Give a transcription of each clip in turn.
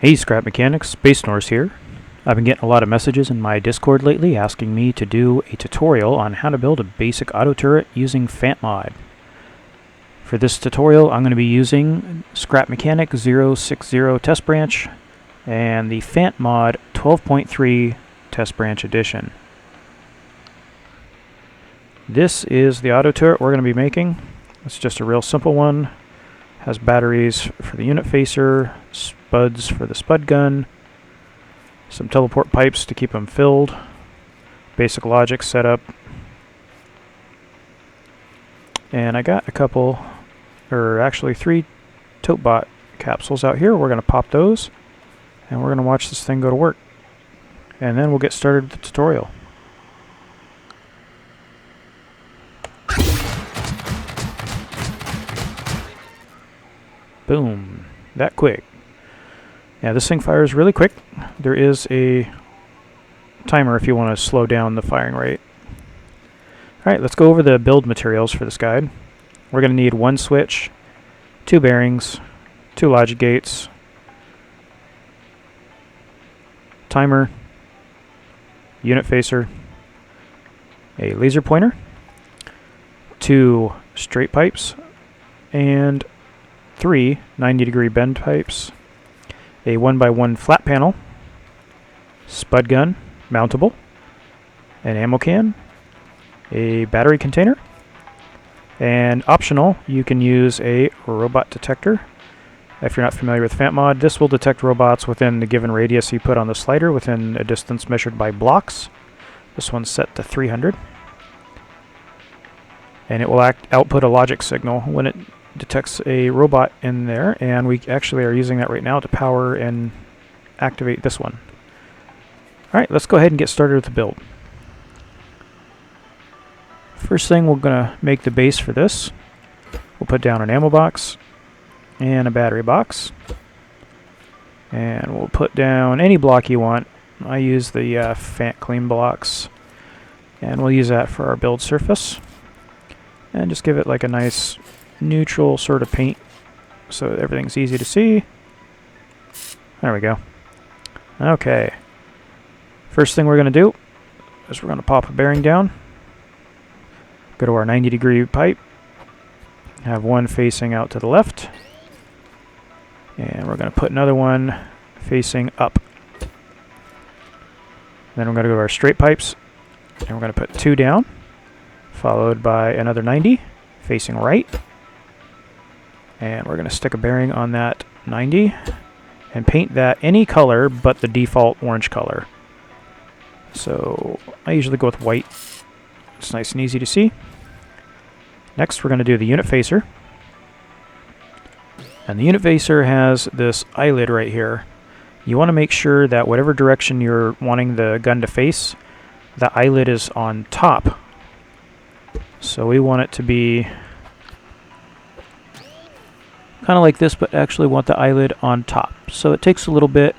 Hey Scrap Mechanics, Space Norse here. I've been getting a lot of messages in my Discord lately asking me to do a tutorial on how to build a basic auto turret using Fant Mod. For this tutorial, I'm going to be using Scrap Mechanic 060 Test Branch and the Fant Mod 12.3 Test Branch Edition. This is the auto turret we're going to be making. It's just a real simple one. Has batteries for the unit facer, spuds for the spud gun, some teleport pipes to keep them filled, basic logic setup, and I got a couple, or actually 3 ToteBot capsules out here. We're going to pop those, and we're going to watch this thing go to work, and then we'll get started with the tutorial. Boom. That quick. Yeah, this thing fires really quick. There is a timer if you want to slow down the firing rate. Alright, let's go over the build materials for this guide. We're going to need 1 switch, 2 bearings, 2 logic gates, timer, unit facer, a laser pointer, 2 straight pipes, and 3 90-degree bend pipes, a 1x1 flat panel, spud gun, mountable, an ammo can, a battery container, and optional, you can use a robot detector. If you're not familiar with Fant Mod, this will detect robots within the given radius you put on the slider within a distance measured by blocks. This one's set to 300. And it will output a logic signal when it detects a robot in there, and we actually are using that right now to power and activate this one. Alright, let's go ahead and get started with the build. First thing, we're going to make the base for this. We'll put down an ammo box and a battery box, and we'll put down any block you want. I use the Fant Clean blocks, and we'll use that for our build surface, and just give it like a nice neutral sort of paint so everything's easy to see. There we go. Okay. First thing we're going to do is we're going to pop a bearing down. Go to our 90-degree pipe. Have one facing out to the left. And we're going to put another one facing up. Then we're going to go to our straight pipes. And we're going to put 2 down. Followed by another 90 facing right. And we're going to stick a bearing on that 90 and paint that any color but the default orange color. So I usually go with white. It's nice and easy to see. Next, we're going to do the unit facer. And the unit facer has this eyelid right here. You want to make sure that whatever direction you're wanting the gun to face, the eyelid is on top. So we want it to be kind of like this, but actually want the eyelid on top. So it takes a little bit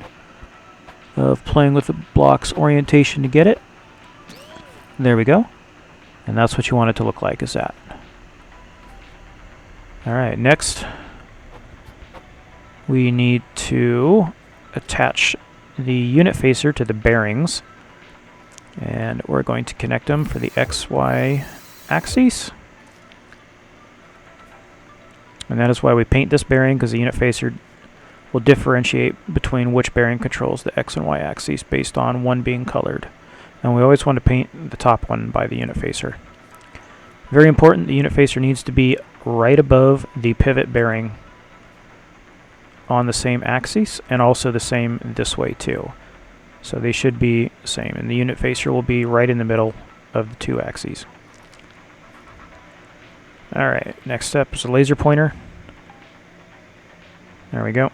of playing with the block's orientation to get it. There we go. And that's what you want it to look like, is that. Alright, next we need to attach the unit facer to the bearings. And we're going to connect them for the XY axes. And that is why we paint this bearing, because the unit facer will differentiate between which bearing controls the X and Y axes based on one being colored. And we always want to paint the top one by the unit facer. Very important, the unit facer needs to be right above the pivot bearing on the same axis, and also the same this way too. So they should be the same, and the unit facer will be right in the middle of the 2 axes. Alright, next step is a laser pointer. There we go.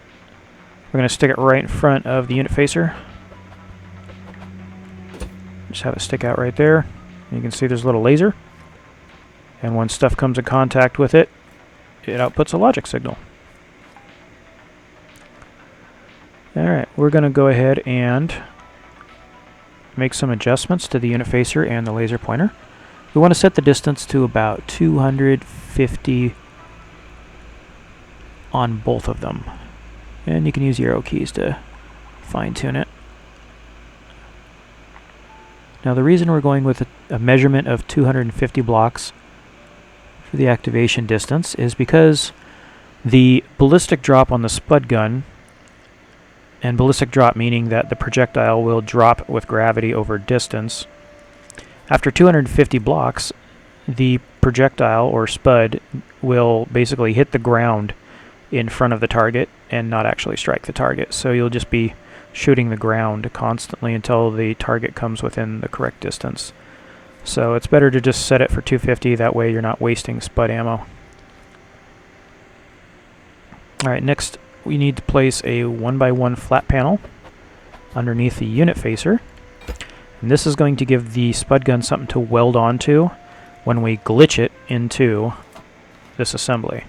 We're going to stick it right in front of the unit facer. Just have it stick out right there. You can see there's a little laser. And when stuff comes in contact with it, it outputs a logic signal. Alright, we're going to go ahead and make some adjustments to the unit facer and the laser pointer. We want to set the distance to about 250 on both of them. And you can use the arrow keys to fine tune it. Now the reason we're going with a measurement of 250 blocks for the activation distance is because the ballistic drop on the spud gun, and ballistic drop meaning that the projectile will drop with gravity over distance, after 250 blocks the projectile or spud will basically hit the ground in front of the target and not actually strike the target. So you'll just be shooting the ground constantly until the target comes within the correct distance. So it's better to just set it for 250, that way you're not wasting spud ammo. Alright, next we need to place a 1x1 flat panel underneath the unit facer. And this is going to give the spud gun something to weld onto when we glitch it into this assembly.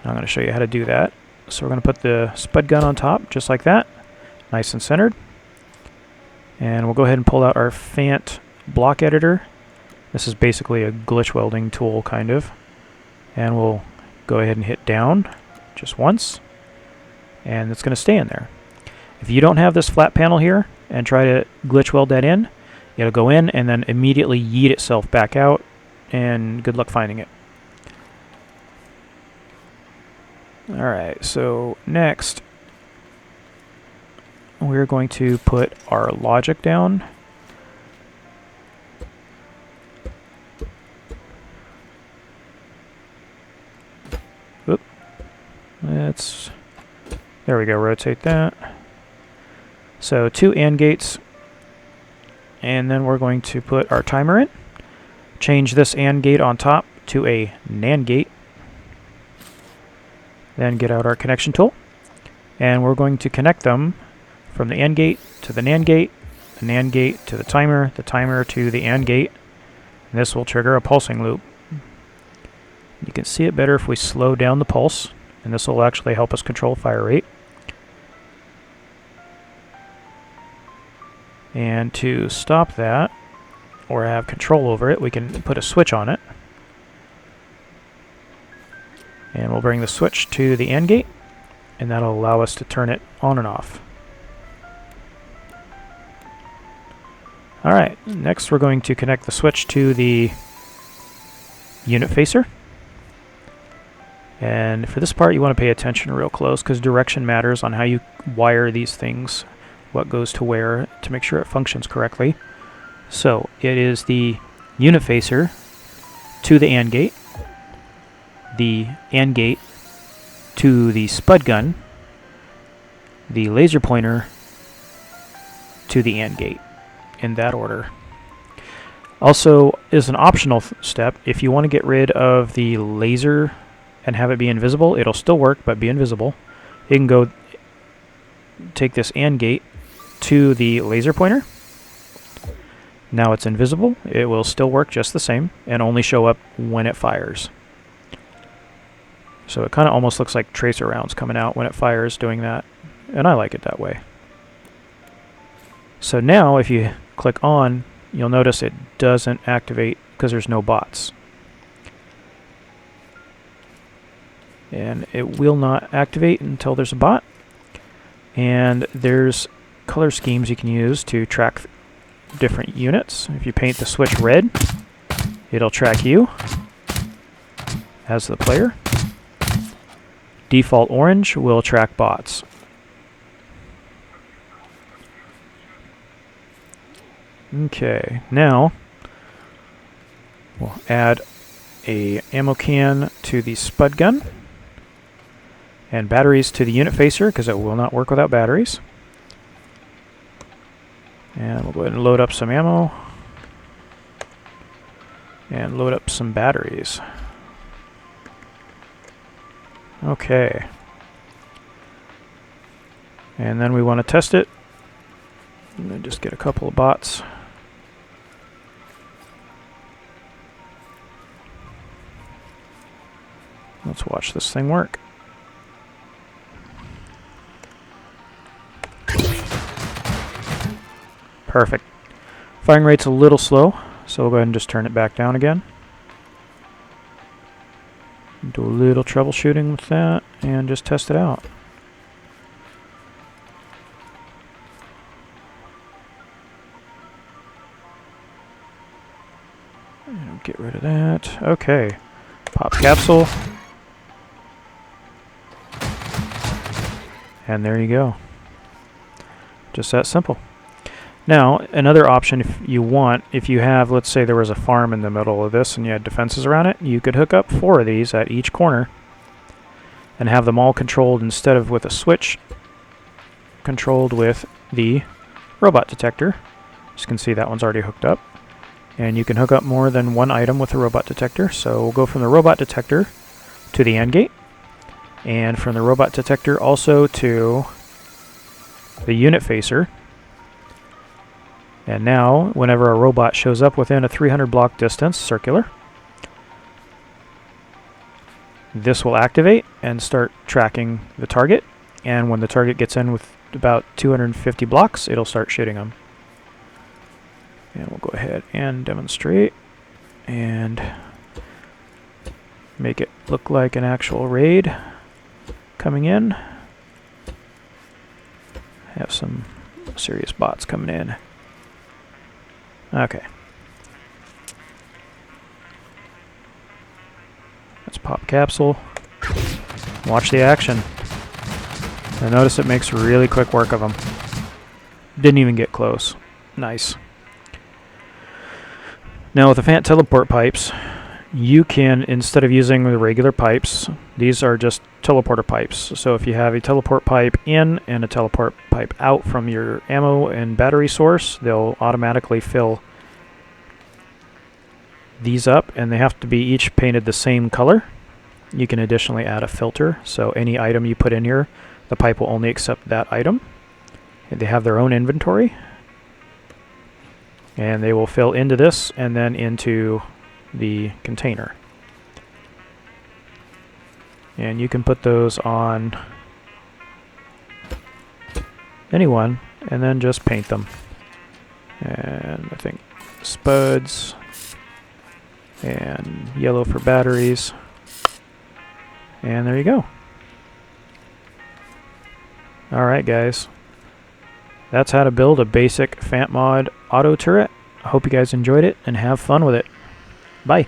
I'm going to show you how to do that. So we're going to put the spud gun on top, just like that, nice and centered. And we'll go ahead and pull out our Fant block editor. This is basically a glitch welding tool, kind of. And we'll go ahead and hit down just once, and it's going to stay in there. If you don't have this flat panel here and try to glitch weld that in, it'll go in and then immediately yeet itself back out, and good luck finding it. Alright, so next we're going to put our logic down. Oop. There we go, rotate that. So 2 AND gates, and then we're going to put our timer in. Change this AND gate on top to a NAND gate. Then get out our connection tool, and we're going to connect them from the AND gate to the NAND gate to the timer to the AND gate. And this will trigger a pulsing loop. You can see it better if we slow down the pulse, and this will actually help us control fire rate. And to stop that, or have control over it, we can put a switch on it. And we'll bring the switch to the AND gate, and that'll allow us to turn it on and off. Alright, next we're going to connect the switch to the unit facer. And for this part you want to pay attention real close, because direction matters on how you wire these things, what goes to where, to make sure it functions correctly. So it is the unit facer to the AND gate, the AND gate to the spud gun, the laser pointer to the AND gate, in that order. Also, is an optional step, if you want to get rid of the laser and have it be invisible, it'll still work, but be invisible. You can go take this AND gate to the laser pointer. Now it's invisible. It will still work just the same and only show up when it fires. So it kind of almost looks like tracer rounds coming out when it fires doing that, and I like it that way. So now if you click on, you'll notice it doesn't activate because there's no bots. And it will not activate until there's a bot. And there's color schemes you can use to track different units. If you paint the switch red, it'll track you as the player. Default orange will track bots. Okay, now we'll add a ammo can to the spud gun and batteries to the unit facer, because it will not work without batteries. And we'll go ahead and load up some ammo and load up some batteries. Okay. And then we want to test it. I'm going to just get a couple of bots. Let's watch this thing work. Perfect. Firing rate's a little slow, so we'll go ahead and just turn it back down again. Do a little troubleshooting with that and just test it out. get rid of that. Okay. Pop capsule. And there you go. Just that simple. Now, another option if you want, if you have, let's say there was a farm in the middle of this and you had defenses around it, you could hook up 4 of these at each corner and have them all controlled instead of with a switch, controlled with the robot detector. As you can see, that one's already hooked up. And you can hook up more than one item with the robot detector. So we'll go from the robot detector to the AND gate, and from the robot detector also to the unit facer. And now, whenever a robot shows up within a 300 block distance, circular, this will activate and start tracking the target. And when the target gets in with about 250 blocks, it'll start shooting them. And we'll go ahead and demonstrate and make it look like an actual raid coming in. Have some serious bots coming in. Okay. Let's pop capsule. Watch the action. And notice it makes really quick work of them. Didn't even get close. Nice. Now with the Fant teleport pipes, you can, instead of using the regular pipes, these are just teleporter pipes. So if you have a teleport pipe in and a teleport pipe out from your ammo and battery source, they'll automatically fill these up, and they have to be each painted the same color. You can additionally add a filter, so any item you put in here, the pipe will only accept that item. And they have their own inventory, and they will fill into this and then into the container. And you can put those on anyone and then just paint them. And I think spuds and yellow for batteries. And there you go. Alright guys, that's how to build a basic Fant Mod auto turret. I hope you guys enjoyed it and have fun with it. Bye.